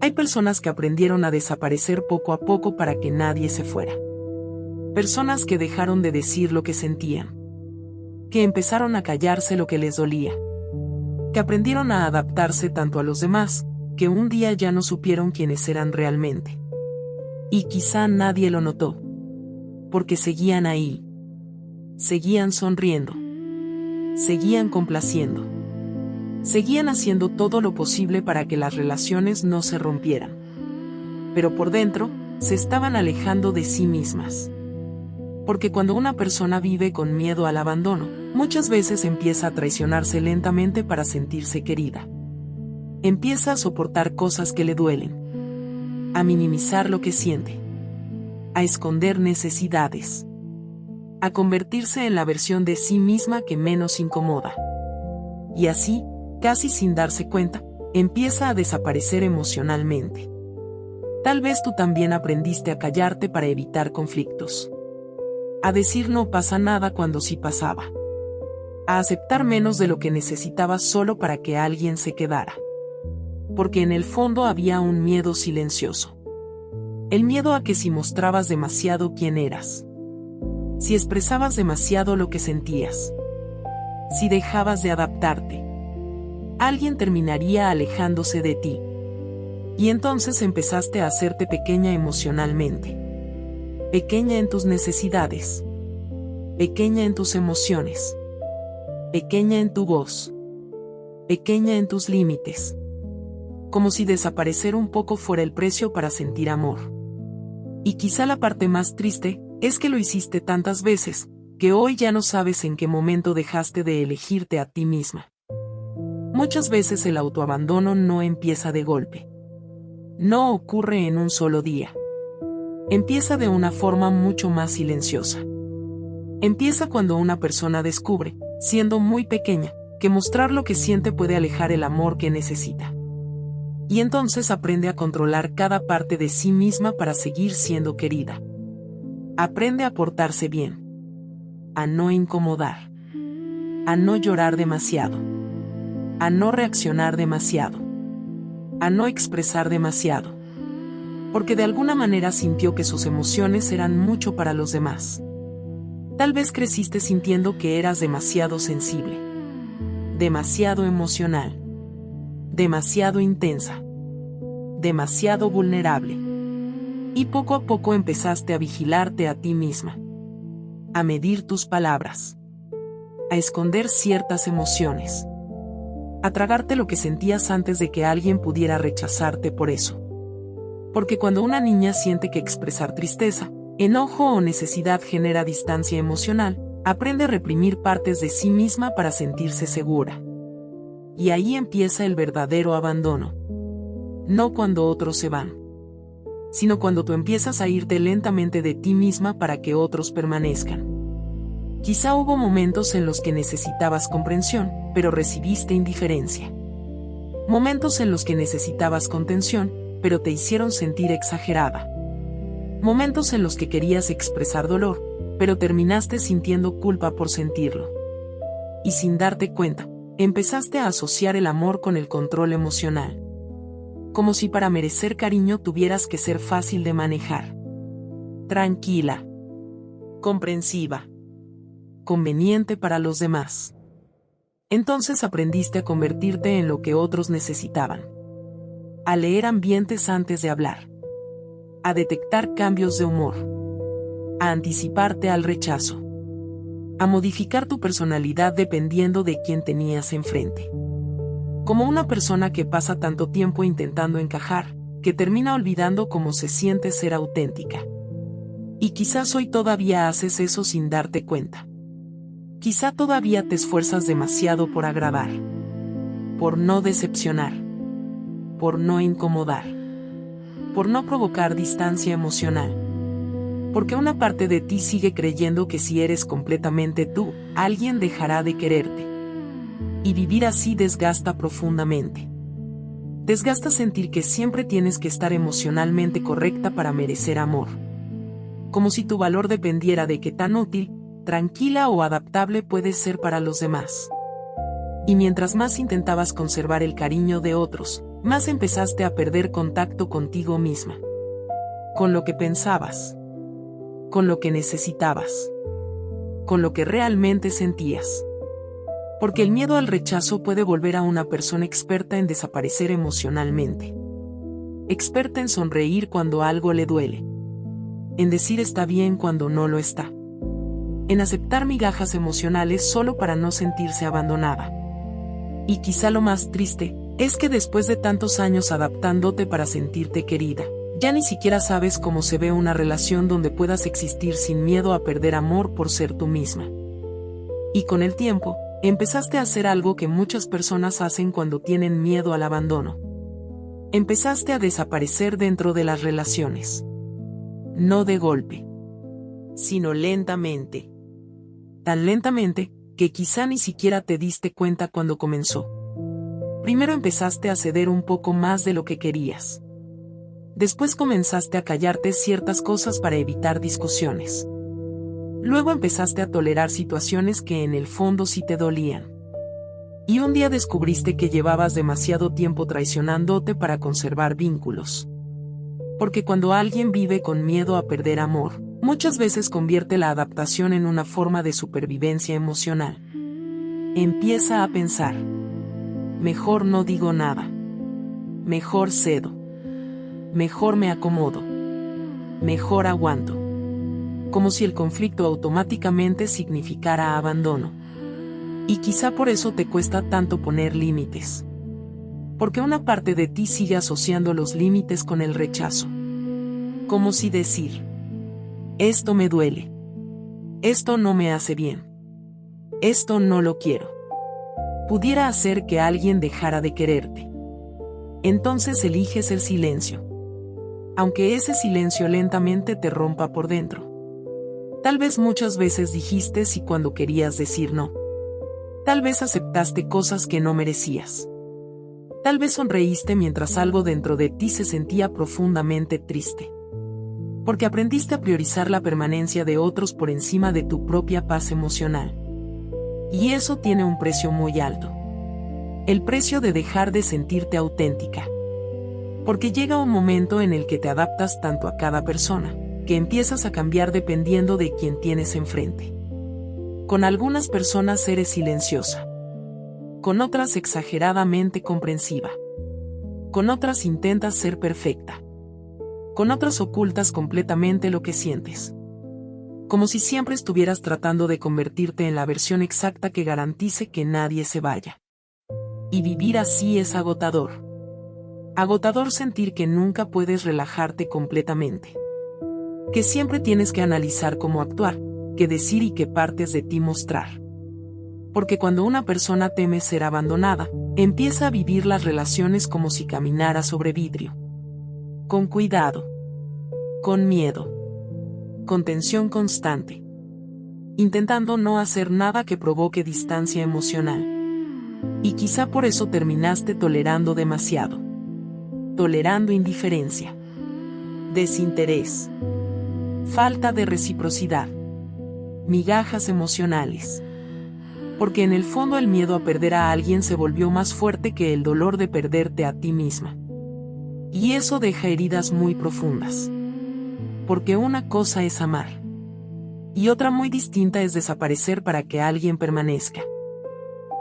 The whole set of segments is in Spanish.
Hay personas que aprendieron a desaparecer poco a poco para que nadie se fuera. Personas que dejaron de decir lo que sentían. Que empezaron a callarse lo que les dolía. Que aprendieron a adaptarse tanto a los demás, que un día ya no supieron quiénes eran realmente. Y quizá nadie lo notó. Porque seguían ahí. Seguían sonriendo. Seguían complaciendo. Seguían haciendo todo lo posible para que las relaciones no se rompieran. Pero por dentro, se estaban alejando de sí mismas. Porque cuando una persona vive con miedo al abandono, muchas veces empieza a traicionarse lentamente para sentirse querida. Empieza a soportar cosas que le duelen. A minimizar lo que siente. A esconder necesidades. A convertirse en la versión de sí misma que menos incomoda. Y así, casi sin darse cuenta, empieza a desaparecer emocionalmente. Tal vez tú también aprendiste a callarte para evitar conflictos. A decir no pasa nada cuando sí pasaba. A aceptar menos de lo que necesitabas solo para que alguien se quedara. Porque en el fondo había un miedo silencioso. El miedo a que si mostrabas demasiado quién eras. Si expresabas demasiado lo que sentías. Si dejabas de adaptarte. Alguien terminaría alejándose de ti. Y entonces empezaste a hacerte pequeña emocionalmente. Pequeña en tus necesidades. Pequeña en tus emociones. Pequeña en tu voz. Pequeña en tus límites. Como si desaparecer un poco fuera el precio para sentir amor. Y quizá la parte más triste es que lo hiciste tantas veces, que hoy ya no sabes en qué momento dejaste de elegirte a ti misma. Muchas veces el autoabandono no empieza de golpe. No ocurre en un solo día. Empieza de una forma mucho más silenciosa. Empieza cuando una persona descubre, siendo muy pequeña, que mostrar lo que siente puede alejar el amor que necesita. Y entonces aprende a controlar cada parte de sí misma para seguir siendo querida. Aprende a portarse bien. A no incomodar. A no llorar demasiado. A no reaccionar demasiado. A no expresar demasiado. Porque de alguna manera sintió que sus emociones eran mucho para los demás. Tal vez creciste sintiendo que eras demasiado sensible. Demasiado emocional. Demasiado intensa. Demasiado vulnerable. Y poco a poco empezaste a vigilarte a ti misma. A medir tus palabras. A esconder ciertas emociones. A tragarte lo que sentías antes de que alguien pudiera rechazarte por eso. Porque cuando una niña siente que expresar tristeza, enojo o necesidad genera distancia emocional, aprende a reprimir partes de sí misma para sentirse segura. Y ahí empieza el verdadero abandono. No cuando otros se van, sino cuando tú empiezas a irte lentamente de ti misma para que otros permanezcan. Quizá hubo momentos en los que necesitabas comprensión, pero recibiste indiferencia. Momentos en los que necesitabas contención, pero te hicieron sentir exagerada. Momentos en los que querías expresar dolor, pero terminaste sintiendo culpa por sentirlo. Y sin darte cuenta, empezaste a asociar el amor con el control emocional. Como si para merecer cariño tuvieras que ser fácil de manejar. Tranquila. Comprensiva. Conveniente para los demás. Entonces aprendiste a convertirte en lo que otros necesitaban. A leer ambientes antes de hablar. A detectar cambios de humor. A anticiparte al rechazo. A modificar tu personalidad dependiendo de quién tenías enfrente. Como una persona que pasa tanto tiempo intentando encajar, que termina olvidando cómo se siente ser auténtica. Y quizás hoy todavía haces eso sin darte cuenta. Quizá todavía te esfuerzas demasiado por agradar. Por no decepcionar. Por no incomodar. Por no provocar distancia emocional. Porque una parte de ti sigue creyendo que si eres completamente tú, alguien dejará de quererte. Y vivir así desgasta profundamente. Desgasta sentir que siempre tienes que estar emocionalmente correcta para merecer amor. Como si tu valor dependiera de qué tan útil, tranquila o adaptable puedes ser para los demás. Y mientras más intentabas conservar el cariño de otros, más empezaste a perder contacto contigo misma, con lo que pensabas, con lo que necesitabas, con lo que realmente sentías. Porque el miedo al rechazo puede volver a una persona experta en desaparecer emocionalmente. Experta en sonreír cuando algo le duele. En decir está bien cuando no lo está. En aceptar migajas emocionales solo para no sentirse abandonada. Y quizá lo más triste, es que después de tantos años adaptándote para sentirte querida, ya ni siquiera sabes cómo se ve una relación donde puedas existir sin miedo a perder amor por ser tú misma. Y con el tiempo, empezaste a hacer algo que muchas personas hacen cuando tienen miedo al abandono. Empezaste a desaparecer dentro de las relaciones. No de golpe, sino lentamente. Tan lentamente, que quizá ni siquiera te diste cuenta cuando comenzó. Primero empezaste a ceder un poco más de lo que querías. Después comenzaste a callarte ciertas cosas para evitar discusiones. Luego empezaste a tolerar situaciones que en el fondo sí te dolían. Y un día descubriste que llevabas demasiado tiempo traicionándote para conservar vínculos. Porque cuando alguien vive con miedo a perder amor, muchas veces convierte la adaptación en una forma de supervivencia emocional. Empieza a pensar: mejor no digo nada. Mejor cedo. Mejor me acomodo. Mejor aguanto. Como si el conflicto automáticamente significara abandono. Y quizá por eso te cuesta tanto poner límites. Porque una parte de ti sigue asociando los límites con el rechazo. Como si decir: esto me duele. Esto no me hace bien. Esto no lo quiero. Pudiera hacer que alguien dejara de quererte. Entonces eliges el silencio. Aunque ese silencio lentamente te rompa por dentro. Tal vez muchas veces dijiste sí cuando querías decir no. Tal vez aceptaste cosas que no merecías. Tal vez sonreíste mientras algo dentro de ti se sentía profundamente triste. Porque aprendiste a priorizar la permanencia de otros por encima de tu propia paz emocional. Y eso tiene un precio muy alto. El precio de dejar de sentirte auténtica. Porque llega un momento en el que te adaptas tanto a cada persona, que empiezas a cambiar dependiendo de quién tienes enfrente. Con algunas personas eres silenciosa. Con otras exageradamente comprensiva. Con otras intentas ser perfecta. Con otras ocultas completamente lo que sientes. Como si siempre estuvieras tratando de convertirte en la versión exacta que garantice que nadie se vaya. Y vivir así es agotador. Agotador sentir que nunca puedes relajarte completamente. Que siempre tienes que analizar cómo actuar, qué decir y qué partes de ti mostrar. Porque cuando una persona teme ser abandonada, empieza a vivir las relaciones como si caminara sobre vidrio. Con cuidado. Con miedo. Con tensión constante. Intentando no hacer nada que provoque distancia emocional. Y quizá por eso terminaste tolerando demasiado. Tolerando indiferencia. Desinterés. Falta de reciprocidad. Migajas emocionales. Porque en el fondo el miedo a perder a alguien se volvió más fuerte que el dolor de perderte a ti misma. Y eso deja heridas muy profundas. Porque una cosa es amar. Y otra muy distinta es desaparecer para que alguien permanezca.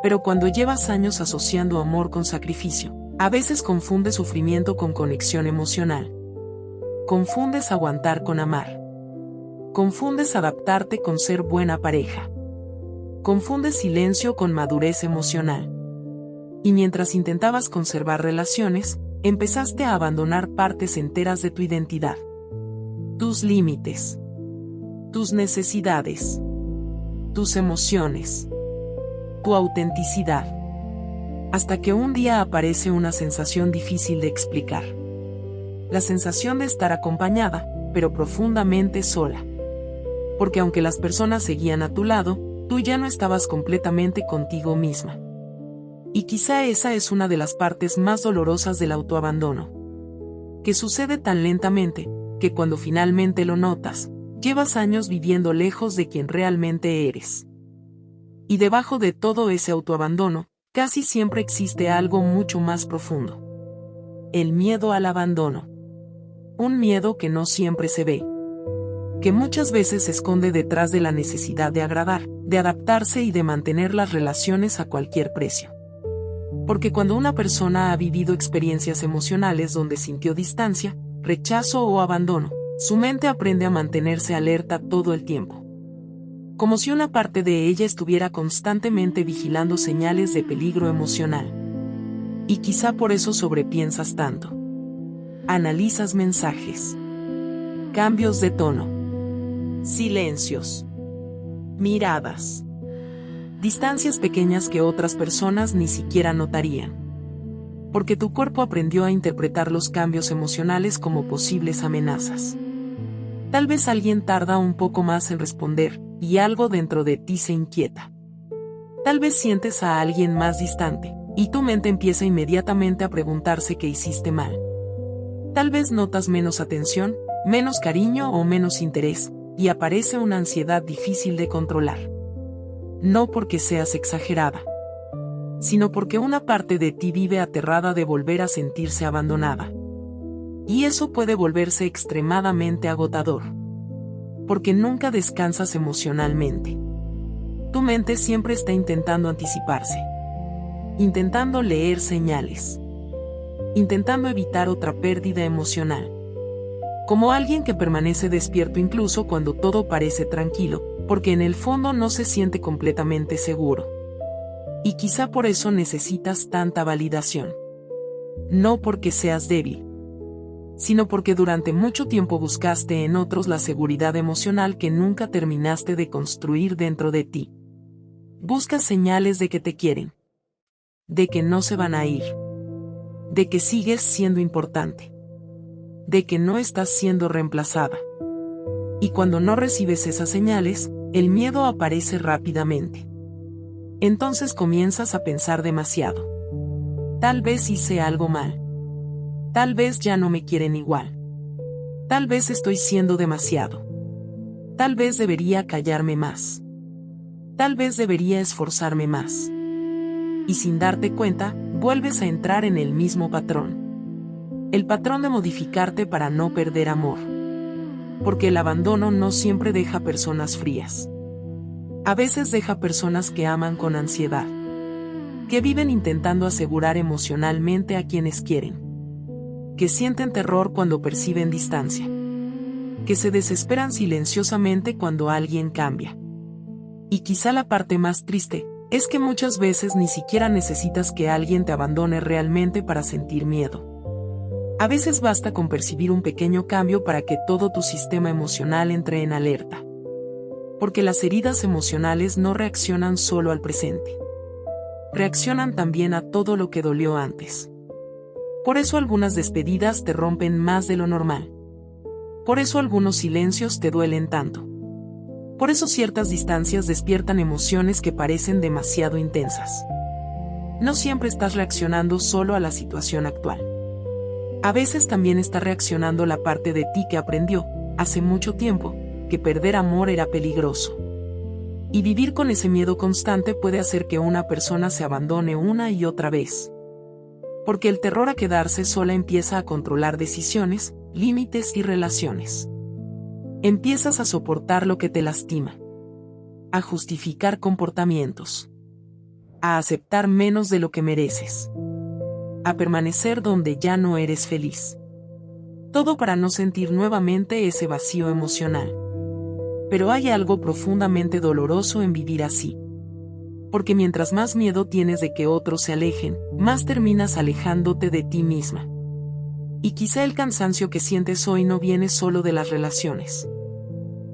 Pero cuando llevas años asociando amor con sacrificio, a veces confundes sufrimiento con conexión emocional. Confundes aguantar con amar. Confundes adaptarte con ser buena pareja. Confundes silencio con madurez emocional. Y mientras intentabas conservar relaciones, empezaste a abandonar partes enteras de tu identidad. Tus límites. Tus necesidades. Tus emociones. Tu autenticidad. Hasta que un día aparece una sensación difícil de explicar. La sensación de estar acompañada, pero profundamente sola. Porque aunque las personas seguían a tu lado, tú ya no estabas completamente contigo misma. Y quizá esa es una de las partes más dolorosas del autoabandono. Que sucede tan lentamente, que cuando finalmente lo notas, llevas años viviendo lejos de quien realmente eres. Y debajo de todo ese autoabandono, casi siempre existe algo mucho más profundo. el miedo al abandono. Un miedo que no siempre se ve, que muchas veces se esconde detrás de la necesidad de agradar, de adaptarse y de mantener las relaciones a cualquier precio. Porque cuando una persona ha vivido experiencias emocionales donde sintió distancia, rechazo o abandono, su mente aprende a mantenerse alerta todo el tiempo. Como si una parte de ella estuviera constantemente vigilando señales de peligro emocional. Y quizá por eso sobrepiensas tanto. Analizas mensajes. Cambios de tono. Silencios. Miradas. Distancias pequeñas que otras personas ni siquiera notarían. Porque tu cuerpo aprendió a interpretar los cambios emocionales como posibles amenazas. Tal vez alguien tarda un poco más en responder, y algo dentro de ti se inquieta. Tal vez sientes a alguien más distante, y tu mente empieza inmediatamente a preguntarse qué hiciste mal. Tal vez notas menos atención, menos cariño o menos interés, y aparece una ansiedad difícil de controlar. No porque seas exagerada, sino porque una parte de ti vive aterrada de volver a sentirse abandonada. Y eso puede volverse extremadamente agotador. Porque nunca descansas emocionalmente. Tu mente siempre está intentando anticiparse. Intentando leer señales. Intentando evitar otra pérdida emocional. Como alguien que permanece despierto incluso cuando todo parece tranquilo, porque en el fondo no se siente completamente seguro. Y quizá por eso necesitas tanta validación. No porque seas débil, sino porque durante mucho tiempo buscaste en otros la seguridad emocional que nunca terminaste de construir dentro de ti. Buscas señales de que te quieren, de que no se van a ir, de que sigues siendo importante, de que no estás siendo reemplazada. Y cuando no recibes esas señales, el miedo aparece rápidamente. Entonces comienzas a pensar demasiado. Tal vez hice algo mal. Tal vez ya no me quieren igual. Tal vez estoy siendo demasiado. Tal vez debería callarme más. Tal vez debería esforzarme más. Y sin darte cuenta, vuelves a entrar en el mismo patrón. El patrón de modificarte para no perder amor. Porque el abandono no siempre deja personas frías. A veces deja personas que aman con ansiedad. Que viven intentando asegurar emocionalmente a quienes quieren. Que sienten terror cuando perciben distancia. Que se desesperan silenciosamente cuando alguien cambia. Y quizá la parte más triste, es que muchas veces ni siquiera necesitas que alguien te abandone realmente para sentir miedo. A veces basta con percibir un pequeño cambio para que todo tu sistema emocional entre en alerta. Porque las heridas emocionales no reaccionan solo al presente. Reaccionan también a todo lo que dolió antes. Por eso algunas despedidas te rompen más de lo normal. Por eso algunos silencios te duelen tanto. Por eso ciertas distancias despiertan emociones que parecen demasiado intensas. No siempre estás reaccionando solo a la situación actual. A veces también está reaccionando la parte de ti que aprendió, hace mucho tiempo, que perder amor era peligroso. Y vivir con ese miedo constante puede hacer que una persona se abandone una y otra vez. Porque el terror a quedarse sola empieza a controlar decisiones, límites y relaciones. Empiezas a soportar lo que te lastima. A justificar comportamientos. A aceptar menos de lo que mereces. A permanecer donde ya no eres feliz. Todo para no sentir nuevamente ese vacío emocional. Pero hay algo profundamente doloroso en vivir así. Porque mientras más miedo tienes de que otros se alejen, más terminas alejándote de ti misma. Y quizá el cansancio que sientes hoy no viene solo de las relaciones.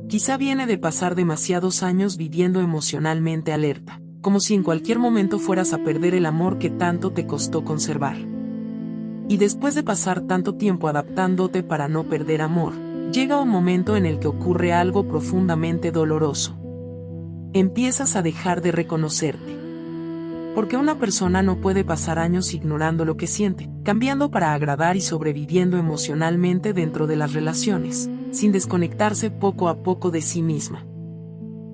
Quizá viene de pasar demasiados años viviendo emocionalmente alerta, como si en cualquier momento fueras a perder el amor que tanto te costó conservar. Y después de pasar tanto tiempo adaptándote para no perder amor, llega un momento en el que ocurre algo profundamente doloroso. Empiezas a dejar de reconocerte. Porque una persona no puede pasar años ignorando lo que siente, cambiando para agradar y sobreviviendo emocionalmente dentro de las relaciones, sin desconectarse poco a poco de sí misma.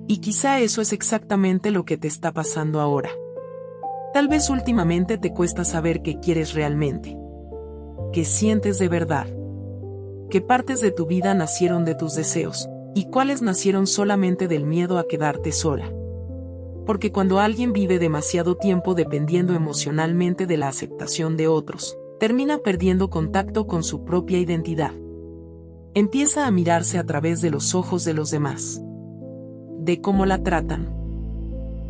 Y quizá eso es exactamente lo que te está pasando ahora. Tal vez últimamente te cuesta saber qué quieres realmente. qué sientes de verdad, qué partes de tu vida nacieron de tus deseos, y cuáles nacieron solamente del miedo a quedarte sola. Porque cuando alguien vive demasiado tiempo dependiendo emocionalmente de la aceptación de otros, termina perdiendo contacto con su propia identidad. Empieza a mirarse a través de los ojos de los demás, de cómo la tratan,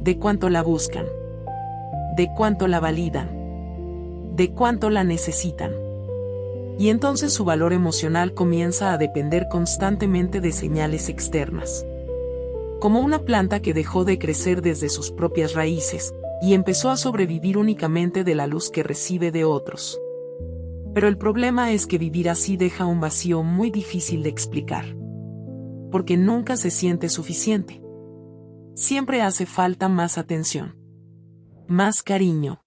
de cuánto la buscan, de cuánto la validan, de cuánto la necesitan. Y entonces su valor emocional comienza a depender constantemente de señales externas. Como una planta que dejó de crecer desde sus propias raíces, y empezó a sobrevivir únicamente de la luz que recibe de otros. Pero el problema es que vivir así deja un vacío muy difícil de explicar. Porque nunca se siente suficiente. Siempre hace falta más atención, más cariño,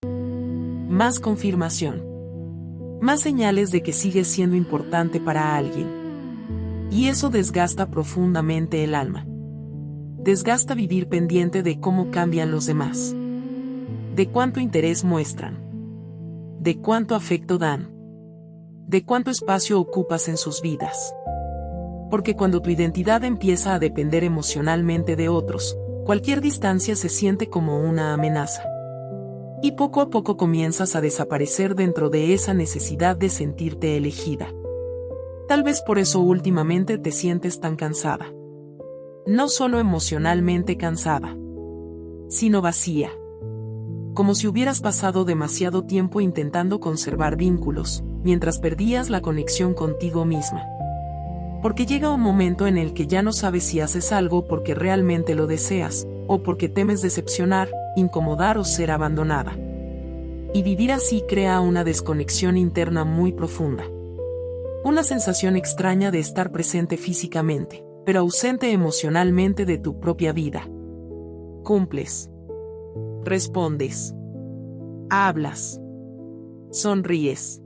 más confirmación, más señales de que sigues siendo importante para alguien. Y eso desgasta profundamente el alma. Desgasta vivir pendiente de cómo cambian los demás, de cuánto interés muestran, de cuánto afecto dan, de cuánto espacio ocupas en sus vidas. Porque cuando tu identidad empieza a depender emocionalmente de otros, cualquier distancia se siente como una amenaza. Y poco a poco comienzas a desaparecer dentro de esa necesidad de sentirte elegida. Tal vez por eso últimamente te sientes tan cansada. No solo emocionalmente cansada, sino vacía. Como si hubieras pasado demasiado tiempo intentando conservar vínculos, mientras perdías la conexión contigo misma. Porque llega un momento en el que ya no sabes si haces algo porque realmente lo deseas, o porque temes decepcionar, incomodar o ser abandonada. Y vivir así crea una desconexión interna muy profunda. Una sensación extraña de estar presente físicamente, pero ausente emocionalmente de tu propia vida. Cumples. Respondes. Hablas. Sonríes.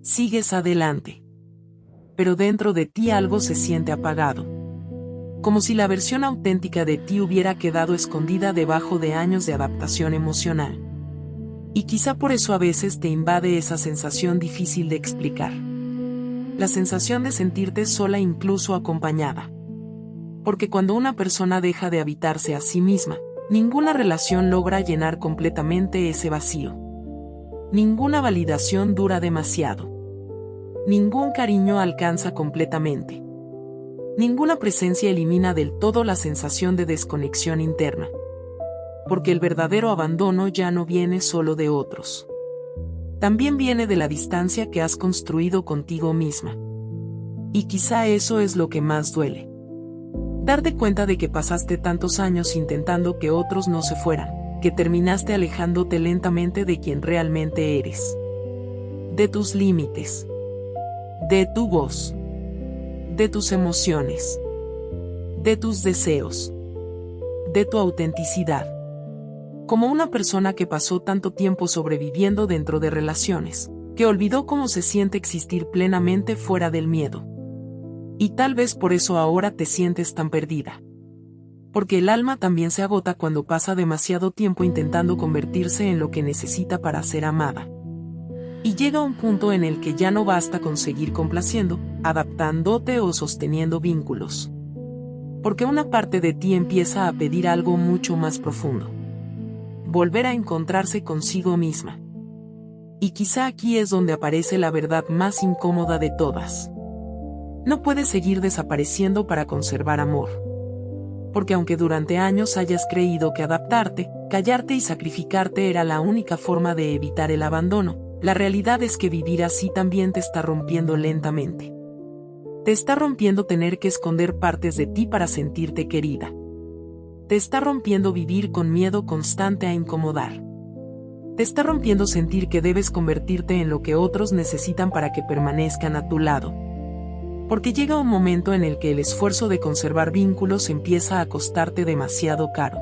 Sigues adelante. Pero dentro de ti algo se siente apagado. Como si la versión auténtica de ti hubiera quedado escondida debajo de años de adaptación emocional. Y quizá por eso a veces te invade esa sensación difícil de explicar. La sensación de sentirte sola incluso acompañada. Porque cuando una persona deja de habitarse a sí misma, ninguna relación logra llenar completamente ese vacío. Ninguna validación dura demasiado. Ningún cariño alcanza completamente. Ninguna presencia elimina del todo la sensación de desconexión interna. Porque el verdadero abandono ya no viene solo de otros. También viene de la distancia que has construido contigo misma. Y quizá eso es lo que más duele. Darte cuenta de que pasaste tantos años intentando que otros no se fueran, que terminaste alejándote lentamente de quien realmente eres. De tus límites. De tu voz. De tus emociones. De tus deseos. De tu autenticidad. Como una persona que pasó tanto tiempo sobreviviendo dentro de relaciones, que olvidó cómo se siente existir plenamente fuera del miedo. Y tal vez por eso ahora te sientes tan perdida. Porque el alma también se agota cuando pasa demasiado tiempo intentando convertirse en lo que necesita para ser amada. Y llega un punto en el que ya no basta con seguir complaciendo, adaptándote o sosteniendo vínculos. Porque una parte de ti empieza a pedir algo mucho más profundo. Volver a encontrarse consigo misma. Y quizá aquí es donde aparece la verdad más incómoda de todas. No puedes seguir desapareciendo para conservar amor. Porque aunque durante años hayas creído que adaptarte, callarte y sacrificarte era la única forma de evitar el abandono, la realidad es que vivir así también te está rompiendo lentamente. Te está rompiendo tener que esconder partes de ti para sentirte querida. Te está rompiendo vivir con miedo constante a incomodar. Te está rompiendo sentir que debes convertirte en lo que otros necesitan para que permanezcan a tu lado. Porque llega un momento en el que el esfuerzo de conservar vínculos empieza a costarte demasiado caro.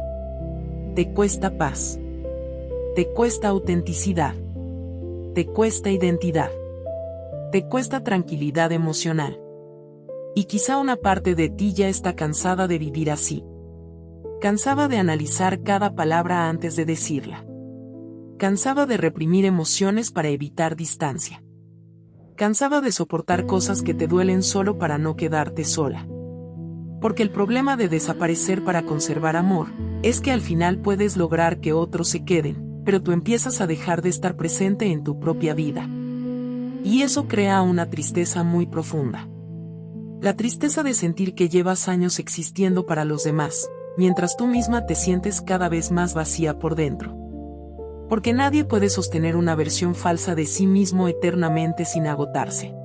Te cuesta paz. Te cuesta autenticidad. Te cuesta identidad. Te cuesta tranquilidad emocional. Y quizá una parte de ti ya está cansada de vivir así. Cansada de analizar cada palabra antes de decirla. Cansada de reprimir emociones para evitar distancia. cansada de soportar cosas que te duelen solo para no quedarte sola. Porque el problema de desaparecer para conservar amor, es que al final puedes lograr que otros se queden, pero tú empiezas a dejar de estar presente en tu propia vida. Y eso crea una tristeza muy profunda. La tristeza de sentir que llevas años existiendo para los demás, mientras tú misma te sientes cada vez más vacía por dentro. Porque nadie puede sostener una versión falsa de sí mismo eternamente sin agotarse.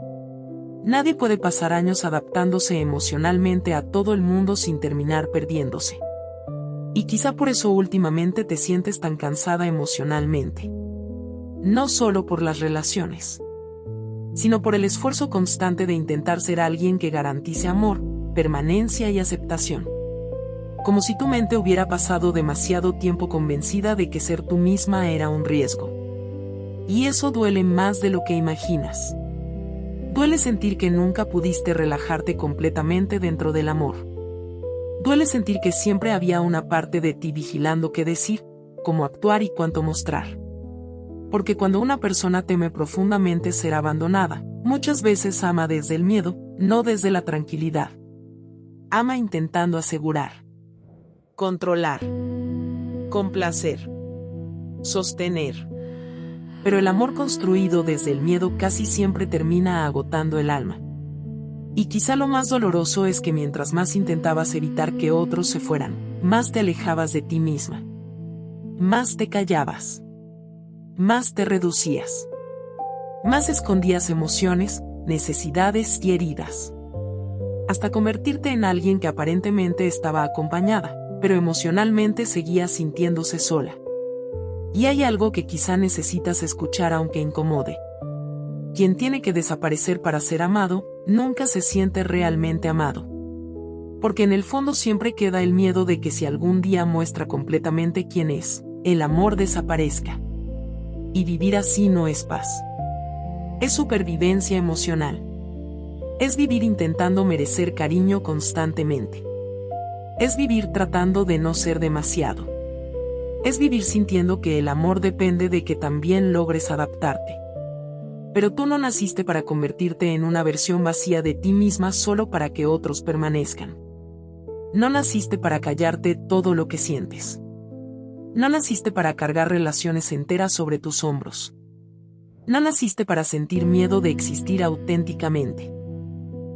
Nadie puede pasar años adaptándose emocionalmente a todo el mundo sin terminar perdiéndose. Y quizá por eso últimamente te sientes tan cansada emocionalmente. No solo por las relaciones, sino por el esfuerzo constante de intentar ser alguien que garantice amor, permanencia y aceptación. Como si tu mente hubiera pasado demasiado tiempo convencida de que ser tú misma era un riesgo. Y eso duele más de lo que imaginas. Duele sentir que nunca pudiste relajarte completamente dentro del amor. Duele sentir que siempre había una parte de ti vigilando qué decir, cómo actuar y cuánto mostrar. Porque cuando una persona teme profundamente ser abandonada, muchas veces ama desde el miedo, no desde la tranquilidad. Ama intentando asegurar, controlar, complacer, sostener. Pero el amor construido desde el miedo casi siempre termina agotando el alma. Y quizá lo más doloroso es que mientras más intentabas evitar que otros se fueran, más te alejabas de ti misma. Más te callabas. Más te reducías. Más escondías emociones, necesidades y heridas. Hasta convertirte en alguien que aparentemente estaba acompañada, pero emocionalmente seguía sintiéndose sola. Y hay algo que quizá necesitas escuchar aunque incomode. Quien tiene que desaparecer para ser amado, nunca se siente realmente amado. Porque en el fondo siempre queda el miedo de que si algún día muestra completamente quién es, el amor desaparezca. Y vivir así no es paz. Es supervivencia emocional. Es vivir intentando merecer cariño constantemente. Es vivir tratando de no ser demasiado. Es vivir sintiendo que el amor depende de que también logres adaptarte. Pero tú no naciste para convertirte en una versión vacía de ti misma solo para que otros permanezcan. No naciste para callarte todo lo que sientes. No naciste para cargar relaciones enteras sobre tus hombros. No naciste para sentir miedo de existir auténticamente.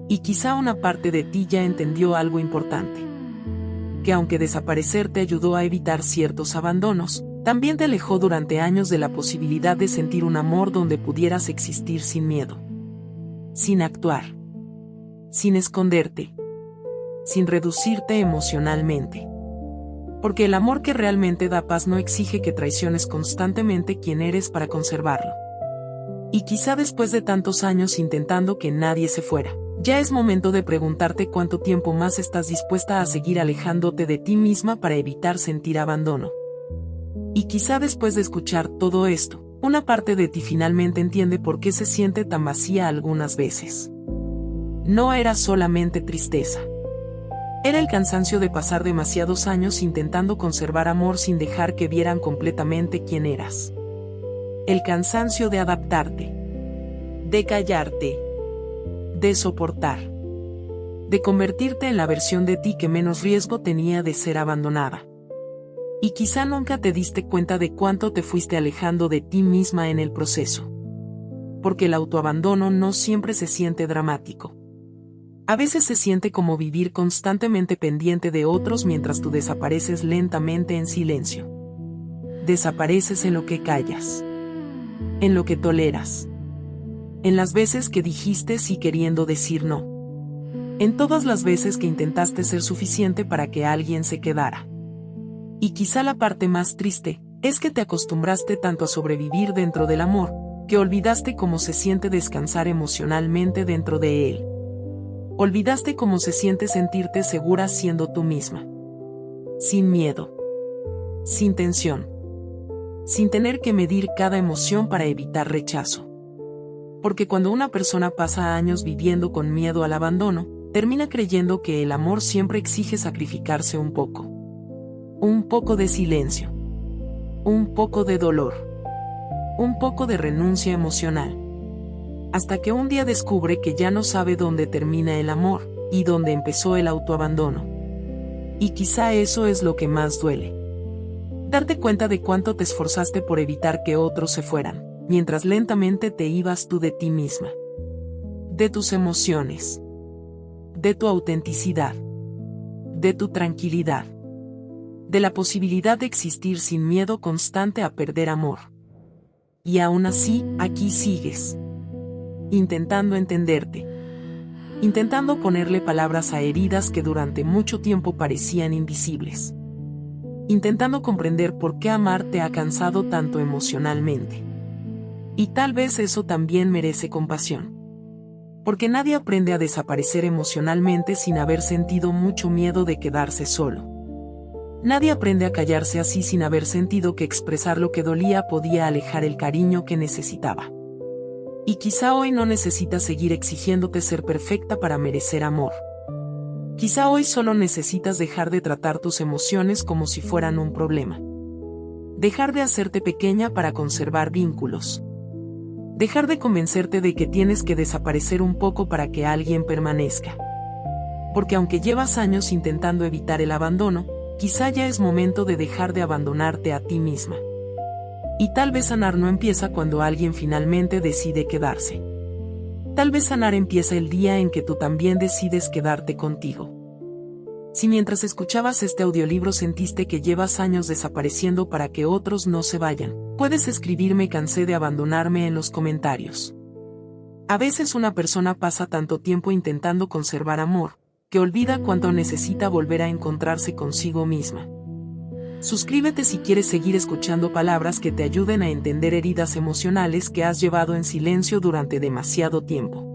Y quizá una parte de ti ya entendió algo importante. Que aunque desaparecer te ayudó a evitar ciertos abandonos, también te alejó durante años de la posibilidad de sentir un amor donde pudieras existir sin miedo. Sin actuar. Sin esconderte. Sin reducirte emocionalmente. Porque el amor que realmente da paz no exige que traiciones constantemente quién eres para conservarlo. Y quizá después de tantos años intentando que nadie se fuera, ya es momento de preguntarte cuánto tiempo más estás dispuesta a seguir alejándote de ti misma para evitar sentir abandono. Y quizá después de escuchar todo esto, una parte de ti finalmente entiende por qué se siente tan vacía algunas veces. No era solamente tristeza. Era el cansancio de pasar demasiados años intentando conservar amor sin dejar que vieran completamente quién eras. El cansancio de adaptarte. De callarte. De soportar. De convertirte en la versión de ti que menos riesgo tenía de ser abandonada. Y quizá nunca te diste cuenta de cuánto te fuiste alejando de ti misma en el proceso. Porque el autoabandono no siempre se siente dramático. A veces se siente como vivir constantemente pendiente de otros mientras tú desapareces lentamente en silencio. Desapareces en lo que callas. En lo que toleras. En las veces que dijiste sí queriendo decir no. En todas las veces que intentaste ser suficiente para que alguien se quedara. Y quizá la parte más triste, es que te acostumbraste tanto a sobrevivir dentro del amor, que olvidaste cómo se siente descansar emocionalmente dentro de él. Olvidaste cómo se siente sentirte segura siendo tú misma. Sin miedo. Sin tensión. Sin tener que medir cada emoción para evitar rechazo. Porque cuando una persona pasa años viviendo con miedo al abandono, termina creyendo que el amor siempre exige sacrificarse un poco. Un poco de silencio. Un poco de dolor. Un poco de renuncia emocional. hasta que un día descubre que ya no sabe dónde termina el amor, y dónde empezó el autoabandono. Y quizá eso es lo que más duele. Darte cuenta de cuánto te esforzaste por evitar que otros se fueran, mientras lentamente te ibas tú de ti misma. De tus emociones. De tu autenticidad. De tu tranquilidad. De la posibilidad de existir sin miedo constante a perder amor. Y aún así, aquí sigues. Intentando entenderte. Intentando ponerle palabras a heridas que durante mucho tiempo parecían invisibles. Intentando comprender por qué amar te ha cansado tanto emocionalmente. Y tal vez eso también merece compasión. Porque nadie aprende a desaparecer emocionalmente sin haber sentido mucho miedo de quedarse solo. Nadie aprende a callarse así sin haber sentido que expresar lo que dolía podía alejar el cariño que necesitaba. Y quizá hoy no necesitas seguir exigiéndote ser perfecta para merecer amor. Quizá hoy solo necesitas dejar de tratar tus emociones como si fueran un problema. Dejar de hacerte pequeña para conservar vínculos. Dejar de convencerte de que tienes que desaparecer un poco para que alguien permanezca. Porque aunque llevas años intentando evitar el abandono, quizá ya es momento de dejar de abandonarte a ti misma. Y tal vez sanar no empieza cuando alguien finalmente decide quedarse. Tal vez sanar empieza el día en que tú también decides quedarte contigo. Si mientras escuchabas este audiolibro sentiste que llevas años desapareciendo para que otros no se vayan, puedes escribirme "cansé de abandonarme" en los comentarios. A veces una persona pasa tanto tiempo intentando conservar amor, que olvida cuánto necesita volver a encontrarse consigo misma. Suscríbete si quieres seguir escuchando palabras que te ayuden a entender heridas emocionales que has llevado en silencio durante demasiado tiempo.